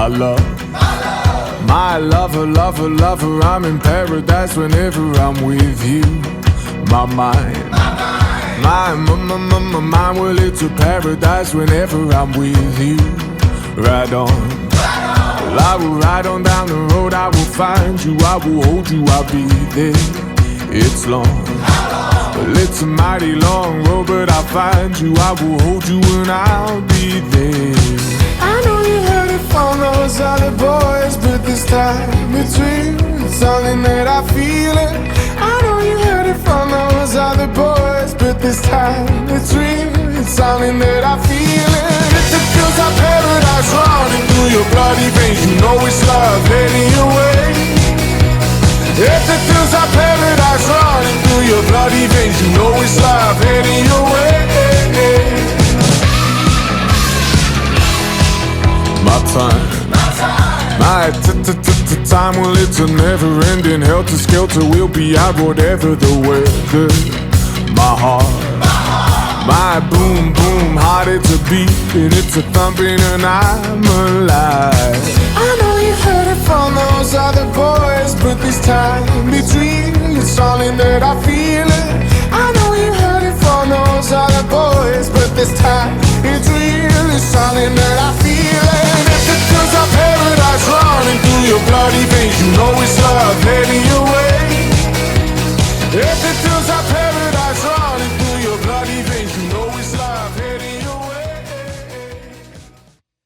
My love, my lover, lover, lover, I'm in paradise whenever I'm with you. My mind, my mind, well it's a paradise whenever I'm with you. Ride on, well I will ride on down the road, I will find you, I will hold you, I'll be there. It's long, well it's a mighty long road, but I'll find you, I will hold you and I'll be there. I know you heard it from those other boys, but this time it's real, it's something that I feel it. I know you heard it from those other boys, but this time it's real, it's something that I feel it. If it feels like paradise running through your bloody veins, you know it's love heading your way. If it feels like paradise running through your bloody veins, you know it's love heading your way. My time, my time, well it's a never-ending helter-skelter. We'll be out whatever the weather. My heart, my boom boom heart, it's a beating, it's a thumping, and I'm alive. I know you heard it from those other boys, but this time it's real, it's something that I feel it. I know you heard it from those other boys, but this time it's real, it's something that I feel it. If it feels like paradise running through your bloody veins, you know it's love